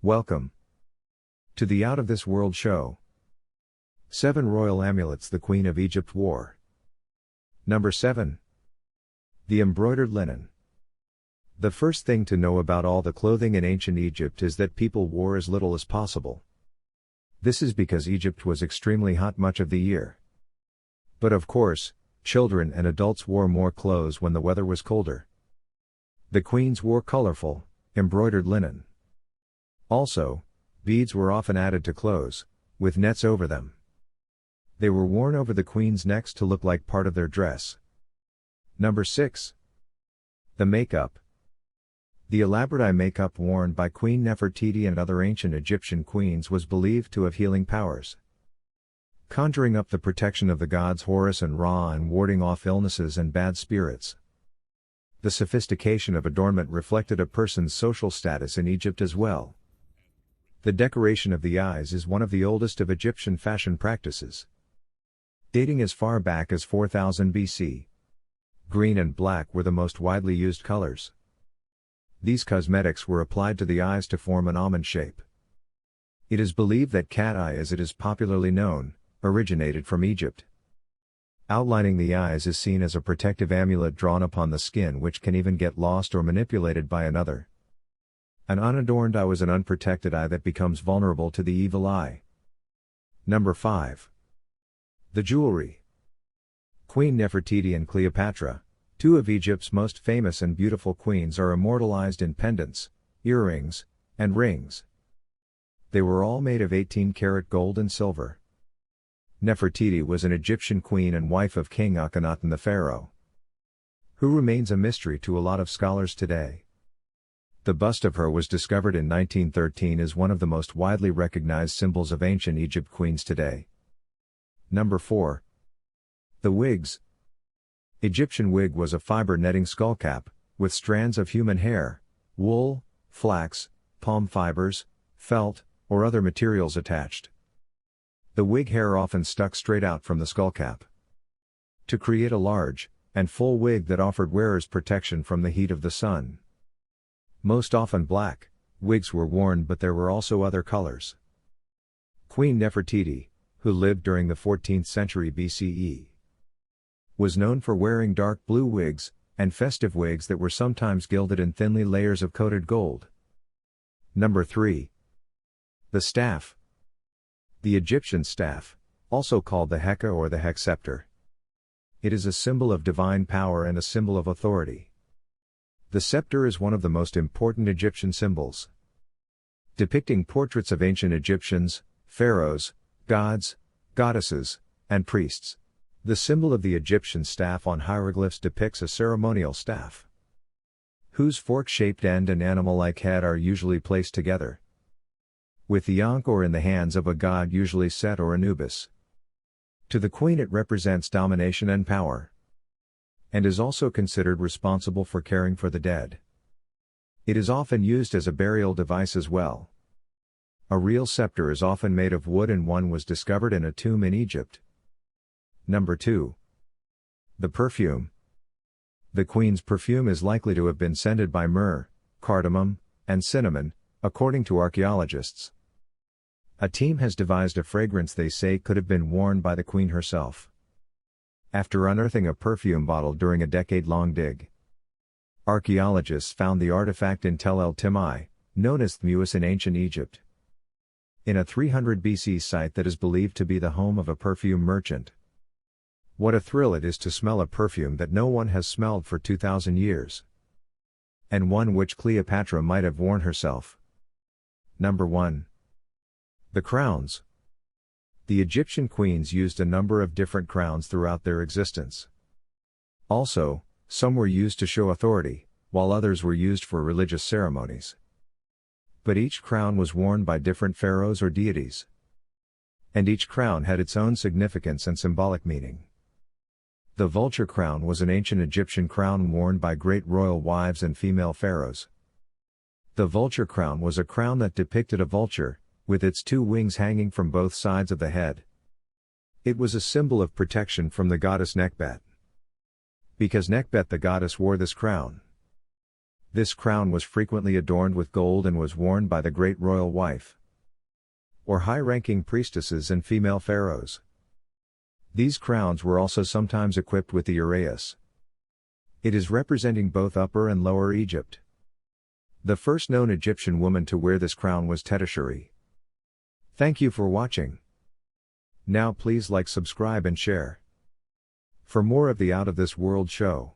Welcome to the Out of This World show. 7 Royal Amulets the Queen of Egypt wore. Number 7. The Embroidered Linen. The first thing to know about all the clothing in ancient Egypt is that people wore as little as possible. This is because Egypt was extremely hot much of the year. But of course, children and adults wore more clothes when the weather was colder. The queens wore colorful, embroidered linen. Also, beads were often added to clothes, with nets over them. They were worn over the queen's necks to look like part of their dress. Number 6. The makeup. The elaborate eye makeup worn by Queen Nefertiti and other ancient Egyptian queens was believed to have healing powers, conjuring up the protection of the gods Horus and Ra and warding off illnesses and bad spirits. The sophistication of adornment reflected a person's social status in Egypt as well. The decoration of the eyes is one of the oldest of Egyptian fashion practices, dating as far back as 4000 BC. Green and black were the most widely used colors. These cosmetics were applied to the eyes to form an almond shape. It is believed that cat eye, as it is popularly known, originated from Egypt. Outlining the eyes is seen as a protective amulet drawn upon the skin, which can even get lost or manipulated by another. An unadorned eye was an unprotected eye that becomes vulnerable to the evil eye. Number 5. The jewelry. Queen Nefertiti and Cleopatra, 2 of Egypt's most famous and beautiful queens, are immortalized in pendants, earrings, and rings. They were all made of 18-karat gold and silver. Nefertiti was an Egyptian queen and wife of King Akhenaten the pharaoh, who remains a mystery to a lot of scholars today. The bust of her was discovered in 1913 as one of the most widely recognized symbols of ancient Egypt queens today. Number 4. The wigs. Egyptian wig was a fiber netting skullcap, with strands of human hair, wool, flax, palm fibers, felt, or other materials attached. The wig hair often stuck straight out from the skullcap to create a large and full wig that offered wearers protection from the heat of the sun. Most often black wigs were worn, but there were also other colors. Queen Nefertiti, who lived during the 14th century BCE, was known for wearing dark blue wigs, and festive wigs that were sometimes gilded in thinly layers of coated gold. Number 3. The staff. The Egyptian staff, also called the heka or the hexceptor. It is a symbol of divine power and a symbol of authority. The scepter is one of the most important Egyptian symbols, depicting portraits of ancient Egyptians, pharaohs, gods, goddesses, and priests. The symbol of the Egyptian staff on hieroglyphs depicts a ceremonial staff, whose fork-shaped end and animal-like head are usually placed together, with the ankh or in the hands of a god, usually Set or Anubis. To the queen it represents domination and power, and is also considered responsible for caring for the dead. It is often used as a burial device as well. A real scepter is often made of wood, and one was discovered in a tomb in Egypt. Number 2. The perfume. The queen's perfume is likely to have been scented by myrrh, cardamom, and cinnamon, according to archaeologists. A team has devised a fragrance they say could have been worn by the queen herself. After unearthing a perfume bottle during a decade-long dig, archaeologists found the artifact in Tel El Timai, known as Thmuis in ancient Egypt, in a 300 BC site that is believed to be the home of a perfume merchant. What a thrill it is to smell a perfume that no one has smelled for 2,000 years, and one which Cleopatra might have worn herself. Number 1. The crowns. The Egyptian queens used a number of different crowns throughout their existence. Also, some were used to show authority, while others were used for religious ceremonies. But each crown was worn by different pharaohs or deities, and each crown had its own significance and symbolic meaning. The vulture crown was an ancient Egyptian crown worn by great royal wives and female pharaohs. The vulture crown was a crown that depicted a vulture, with its 2 wings hanging from both sides of the head. It was a symbol of protection from the goddess Nekhbet, because Nekhbet the goddess wore this crown. This crown was frequently adorned with gold and was worn by the great royal wife or high-ranking priestesses and female pharaohs. These crowns were also sometimes equipped with the uraeus. It is representing both Upper and Lower Egypt. The first known Egyptian woman to wear this crown was Tetisheri. Thank you for watching. Now please like, subscribe and share. For more of the Out of This World show.